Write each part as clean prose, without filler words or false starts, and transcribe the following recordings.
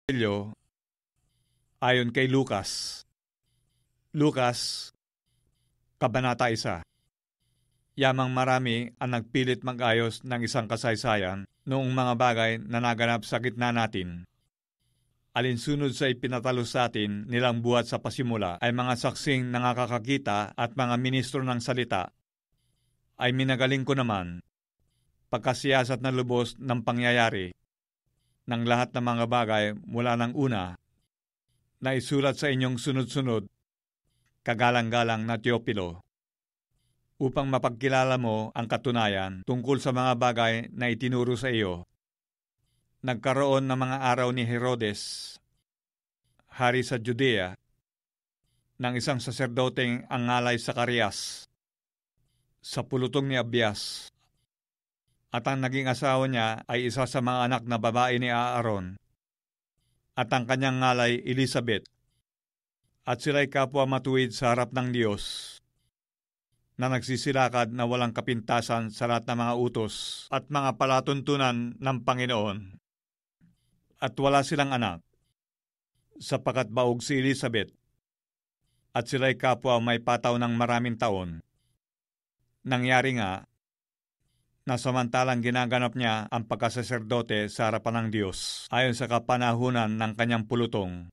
Ebanghelyo ayon kay Lucas. Lucas, Kabanata 1. Yamang marami ang nagpilit mag-ayos ng isang kasaysayan noong mga bagay na naganap sa gitna natin. Alinsunod sa ipinatalos sa atin nilang buhat sa pasimula ay mga saksing nakakakita at mga ministro ng salita. Ay minagaling ko naman, pagkasiyasat na lubos ng pangyayari, ng lahat ng mga bagay mula ng una, na isulat sa inyong sunod-sunod, kagalang-galang na Teopilo, upang mapagkilala mo ang katunayan tungkol sa mga bagay na itinuro sa iyo. Nagkaroon ng mga araw ni Herodes, hari sa Judea, ng isang saserdoteng ang ngalay Zacarias, sa pulutong ni Abias, at ang naging asawa niya ay isa sa mga anak na babae ni Aaron, at ang kanyang ngalay Elizabeth, at sila'y kapwa matuwid sa harap ng Diyos, na nagsisilakad na walang kapintasan sa lahat ng mga utos at mga palatuntunan ng Panginoon. At wala silang anak, sapagkat baog si Elizabeth, at sila'y kapwa may pataw ng maraming taon. Nangyari nga, na samantalang ginaganap niya ang pagkasaserdote sa harapan ng Diyos ayon sa kapanahunan ng kanyang pulutong.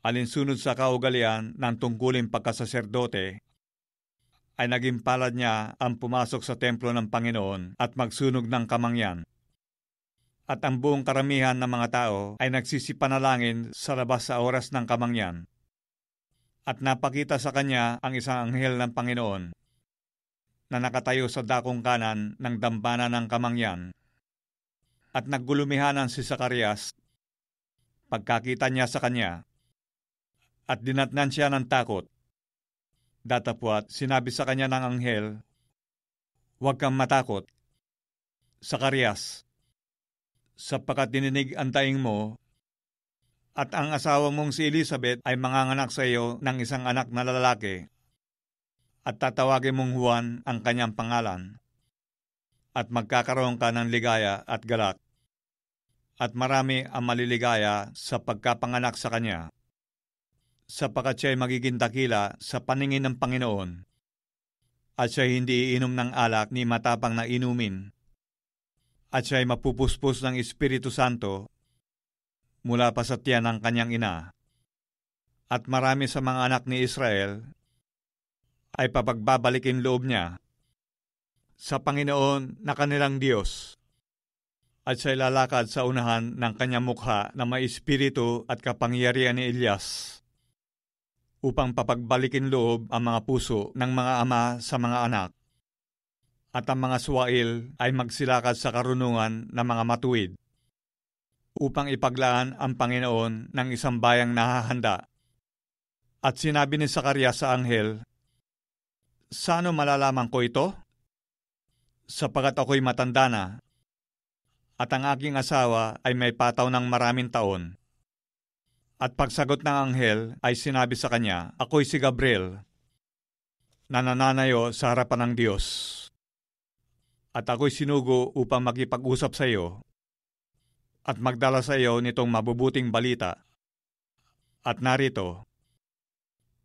Alinsunod sa kaugalian ng tungkulin pagkasaserdote, ay naging palad niya ang pumasok sa templo ng Panginoon at magsunog ng kamangyan. At ang buong karamihan ng mga tao ay nagsisipanalangin sa labas sa oras ng kamangyan. At napakita sa kanya ang isang anghel ng Panginoon, na nakatayo sa dakong kanan ng dambana ng kamangyan. At naggulumihanan si Zacarias pagkakita niya sa kanya, at dinatnan siya ng takot. Datapwat sinabi sa kanya ng anghel, "Huwag kang matakot, Zacarias, sapagkat dininig ang daing mo, at ang asawa mong si Elizabeth ay manganganak sa iyo ng isang anak na lalaki, at tatawagin mong Juan ang kanyang pangalan, at magkakaroon ka ng ligaya at galak, at marami ang maliligaya sa pagkapanganak sa kanya, sapagkat siya ay magiging dakila sa paningin ng Panginoon, at siya ay hindi iinom ng alak ni matapang na inumin, at siya ay mapupuspos ng Espiritu Santo mula pa sa tiyan ng kanyang ina, at marami sa mga anak ni Israel ay papagbabalikin loob niya sa Panginoon na kanilang Diyos, at siya'y lalakad sa unahan ng kanyang mukha na may espiritu at kapangyarihan ni Elias, upang papagbalikin loob ang mga puso ng mga ama sa mga anak, at ang mga suwail ay magsilakad sa karunungan ng mga matuwid, upang ipaglaan ang Panginoon ng isang bayang nahahanda. At sinabi ni Zacarias sa anghel, "Saan malalaman ko ito? Sapagkat ako'y matanda na, at ang aking asawa ay may pataw ng maraming taon." At pagsagot ng anghel ay sinabi sa kanya, "Ako'y si Gabriel, na nananayo sa harapan ng Diyos. At ako'y sinugo upang makipag-usap sa iyo, at magdala sa iyo nitong mabubuting balita. At narito,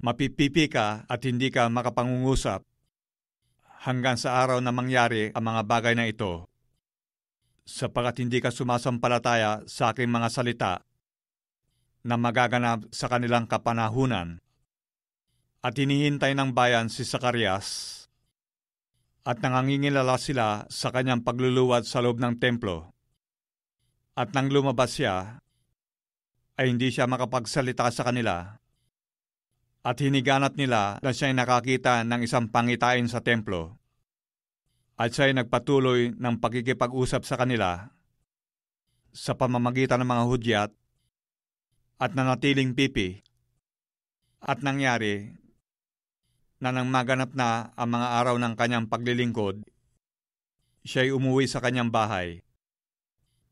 mapipipi ka at hindi ka makapangungusap hanggang sa araw na mangyari ang mga bagay na ito, sapagkat hindi ka sumasampalataya sa aking mga salita na magaganap sa kanilang kapanahunan." At hinihintay ng bayan si Zacarias, at nangangingilala sila sa kanyang pagluluwad sa loob ng templo. At nang lumabas siya, ay hindi siya makapagsalita sa kanila, at hiniganap nila na siya'y nakakita ng isang pangitain sa templo, at siya'y nagpatuloy ng pakikipag-usap sa kanila sa pamamagitan ng mga hudyat, at nanatiling pipi. At nangyari na nang maganap na ang mga araw ng kanyang paglilingkod, siya'y umuwi sa kanyang bahay.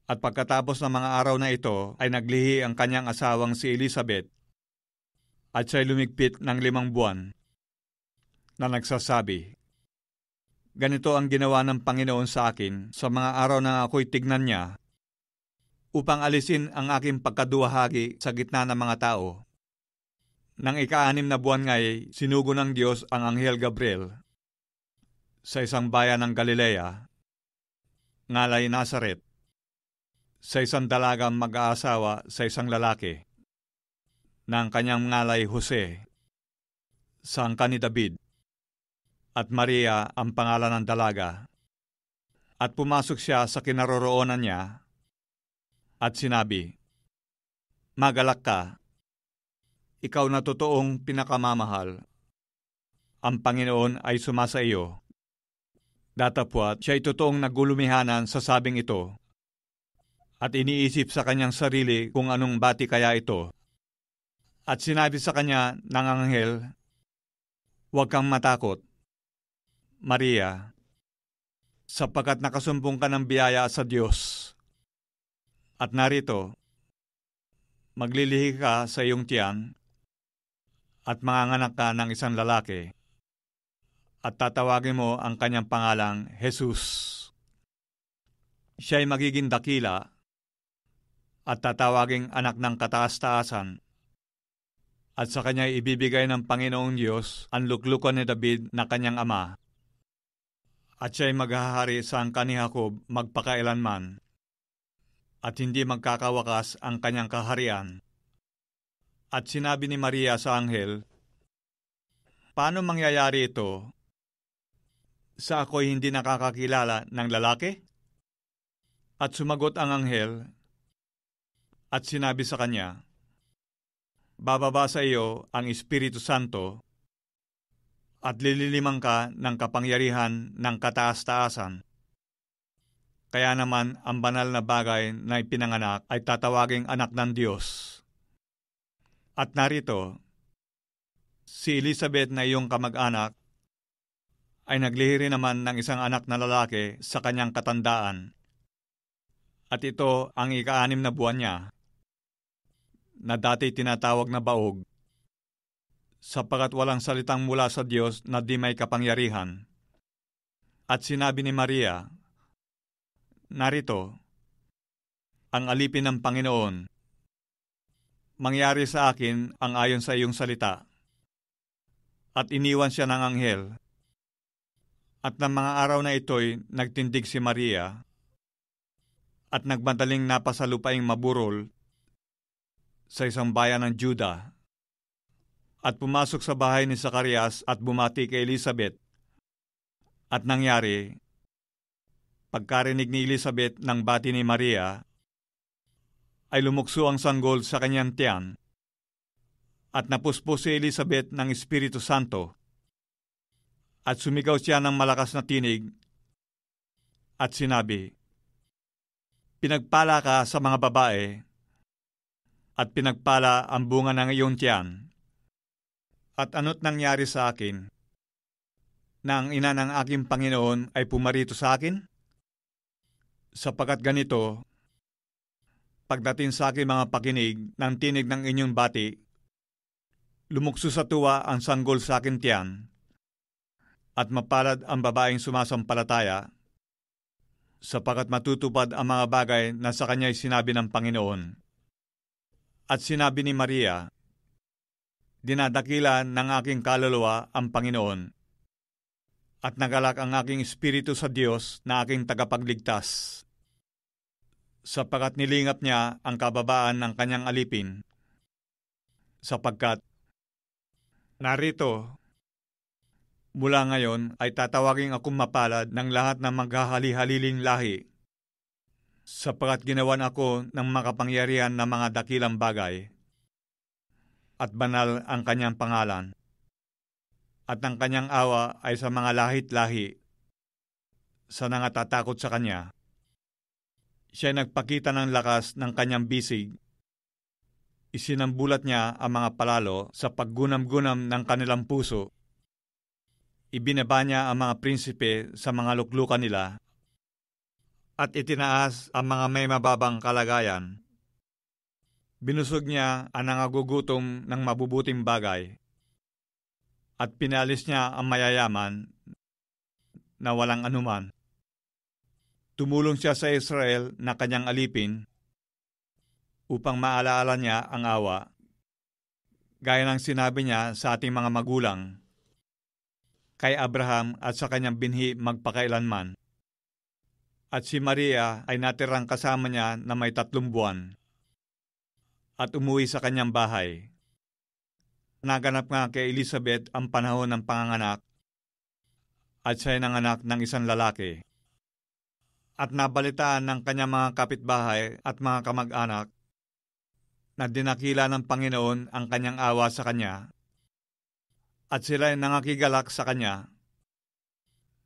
At pagkatapos ng mga araw na ito ay naglihi ang kanyang asawang si Elizabeth, at siya'y lumigpit ng 5 buwan, na nagsasabi, "Ganito ang ginawa ng Panginoon sa akin sa mga araw na ako'y tignan niya, upang alisin ang aking pagkaduwahagi sa gitna ng mga tao. Nang ika-6 na buwan nga'y sinugo ng Diyos ang Anghel Gabriel sa isang bayan ng Galilea, ngalay Nazaret, sa isang dalagang mag-aasawa sa isang lalaki, na ang kanyang ngalay Jose, sa angkan ni David, at Maria ang pangalan ng dalaga. At pumasok siya sa kinaroroonan niya at sinabi, "Magalak ka, ikaw na totoong pinakamamahal. Ang Panginoon ay sumasa iyo." Datapwat siya ay totoong nagulumihanan sa sabing ito at iniisip sa kanyang sarili kung anong bati kaya ito. At sinabi sa kanya ng anghel, "Huwag kang matakot, Maria, sapagkat nakasumpong ka ng biyaya sa Diyos. At narito, maglilihi ka sa iyong tiyan at manganganak ka ng isang lalaki, at tatawagin mo ang kanyang pangalang Jesus. Siya ay magiging dakila at tatawaging anak ng kataas-taasan, at sa kanya ibibigay ng Panginoong Diyos ang luklukan ni David na kanyang ama. At siya ay maghahari sa angkan ni Jacob magpakailanman, at hindi magkakawakas ang kanyang kaharian." At sinabi ni Maria sa anghel, "Paano mangyayari ito? Sa ako'y hindi nakakakilala ng lalaki?" At sumagot ang anghel at sinabi sa kanya, "Bababa sa iyo ang Espiritu Santo at lililimang ka ng kapangyarihan ng kataas-taasan. Kaya naman ang banal na bagay na ipinanganak ay tatawaging anak ng Diyos. At narito, si Elizabeth na iyong kamag-anak ay naglihi rin naman ng isang anak na lalaki sa kanyang katandaan. At ito ang ika-6 na buwan niya, na dati tinatawag na baog, sapagkat walang salitang mula sa Diyos na di may kapangyarihan." At sinabi ni Maria, "Narito, ang alipin ng Panginoon. Mangyari sa akin ang ayon sa iyong salita." At iniwan siya ng anghel. At ng mga araw na ito'y nagtindig si Maria at nagmadaling napasalupaing maburol sa isang bayan ng Juda, at pumasok sa bahay ni Zacarias at bumati kay Elizabeth. At nangyari, pagkarinig ni Elizabeth ng bati ni Maria, ay lumukso ang sanggol sa kanyang tiyan, at napuspos si Elizabeth ng Espiritu Santo, at sumigaw siya ng malakas na tinig, at sinabi, "Pinagpala ka sa mga babae, at pinagpala ang bunga ng iyong tiyan. At ano't nangyari sa akin, na ang ina ng aking Panginoon ay pumarito sa akin? Sapagkat ganito, pagdating sa aking mga pakinig ng tinig ng inyong bati, lumukso sa tuwa ang sanggol sa aking tiyan, at mapalad ang babaeng sumasampalataya, sapagkat matutupad ang mga bagay na sa kanya'y sinabi ng Panginoon." At sinabi ni Maria, "Dinadakila ng aking kaluluwa ang Panginoon, at nagalak ang aking espiritu sa Diyos na aking tagapagligtas, sapagkat nilingap niya ang kababaan ng kanyang alipin, sapagkat, narito, mula ngayon ay tatawagin akong mapalad ng lahat ng maghahali-haliling lahi, sapagkat ginawan ako ng makapangyarihan na mga dakilang bagay, at banal ang kanyang pangalan, at ang kanyang awa ay sa mga lahit-lahi, sa nangatatakot sa kanya. Siya nagpakita ng lakas ng kanyang bisig. Isinambulat niya ang mga palalo sa paggunam-gunam ng kanilang puso. Ibinaba niya ang mga prinsipe sa mga luklukan nila, at itinaas ang mga may mababang kalagayan. Binusog niya ang nangagugutom ng mabubuting bagay, at pinalis niya ang mayayaman na walang anuman. Tumulong siya sa Israel na kanyang alipin, upang maalaala niya ang awa, gaya ng sinabi niya sa ating mga magulang, kay Abraham at sa kanyang binhi magpakailanman. At si Maria ay natirang kasama niya na may 3 buwan at umuwi sa kanyang bahay. Naganap nga kay Elizabeth ang panahon ng panganganak at siya'y nanganak ng isang lalaki. At nabalitaan ng kanyang mga kapitbahay at mga kamag-anak na dinakila ng Panginoon ang kanyang awa sa kanya at sila'y nangakigalak sa kanya.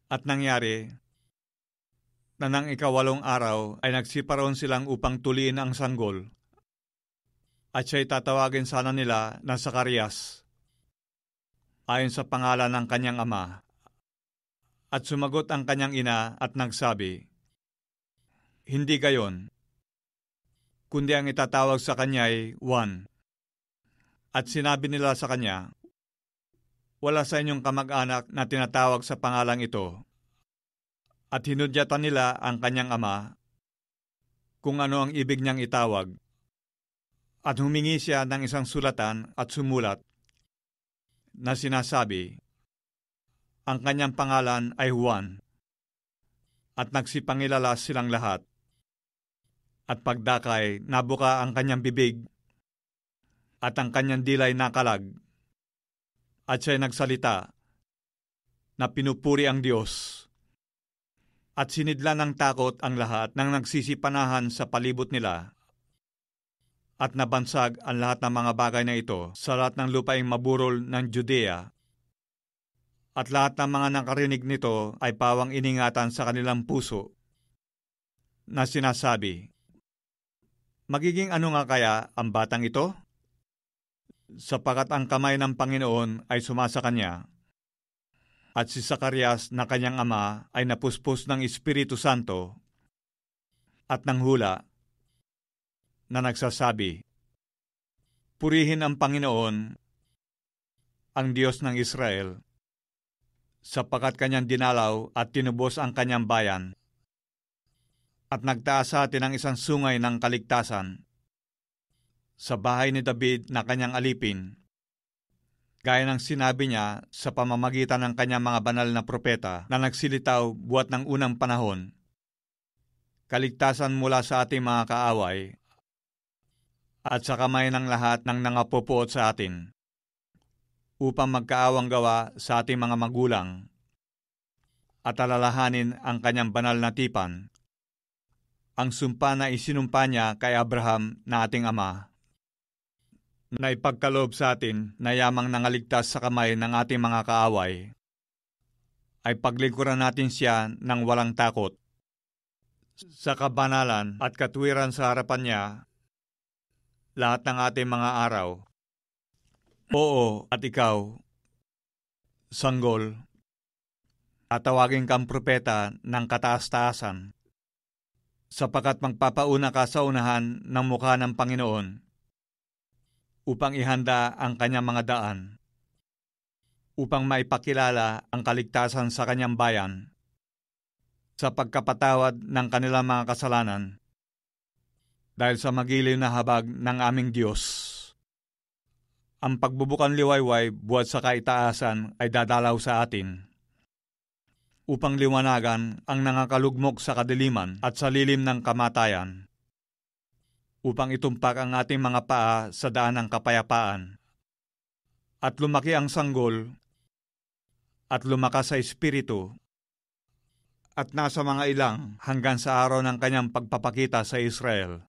At nangyari na nang 8 araw ay nagsiparoon silang upang tuliin ang sanggol at siya'y tatawagin sana nila na Zacarias ayon sa pangalan ng kanyang ama. At sumagot ang kanyang ina at nagsabi, "Hindi gayon, kundi ang itatawag sa kanya ay Juan." At sinabi nila sa kanya, "Wala sa inyong kamag-anak na tinatawag sa pangalang ito." At hinudyatan nila ang kanyang ama kung ano ang ibig niyang itawag. At humingi siya ng isang sulatan at sumulat na sinasabi, ang kanyang pangalan ay Juan. At nagsipangilala silang lahat. At pagdakay, nabuka ang kanyang bibig at ang kanyang dilay nakalag. At siya'y nagsalita na pinupuri ang Diyos. At sinidla ng takot ang lahat ng nagsisipanahan sa palibot nila. At nabansag ang lahat ng mga bagay na ito sa lahat ng lupaing maburol ng Judea. At lahat ng mga nakarinig nito ay pawang iningatan sa kanilang puso na sinasabi, "Magiging ano nga kaya ang batang ito?" Sapagkat ang kamay ng Panginoon ay sumasa kanya. At si Zacarias na kanyang ama ay napuspos ng Espiritu Santo at ng hula na nagsasabi, "Purihin ang Panginoon, ang Diyos ng Israel, sapagkat kanyang dinalaw at tinubos ang kanyang bayan at nagtaas sa atin ang isang sungay ng kaligtasan sa bahay ni David na kanyang alipin, gaya ng sinabi niya sa pamamagitan ng kanyang mga banal na propeta na nagsilitaw buhat ng unang panahon, kaligtasan mula sa ating mga kaaway at sa kamay ng lahat ng nangapopuot sa atin, upang magkaawang gawa sa ating mga magulang at alalahanin ang kanyang banal na tipan, ang sumpa na isinumpa niya kay Abraham na ating ama, na ipagkaloob sa atin na yamang nangaligtas sa kamay ng ating mga kaaway, ay paglingkuran natin siya ng walang takot, sa kabanalan at katwiran sa harapan niya lahat ng ating mga araw. Oo, at ikaw, sanggol, tatawagin kang propeta ng kataas-taasan, sapagkat magpapauna ka sa unahan ng mukha ng Panginoon upang ihanda ang kanyang mga daan, upang maipakilala ang kaligtasan sa kanyang bayan, sa pagkapatawad ng kanilang mga kasalanan, dahil sa magiliw na habag ng aming Diyos. Ang pagbubukan liwayway buhat sa kaitaasan ay dadalaw sa atin, upang liwanagan ang nangakalugmok sa kadiliman at sa lilim ng kamatayan, upang itumpak ang ating mga paa sa daan ng kapayapaan, at lumaki ang sanggol, at lumakas sa espiritu, at nasa mga ilang hanggang sa araw ng kanyang pagpapakita sa Israel.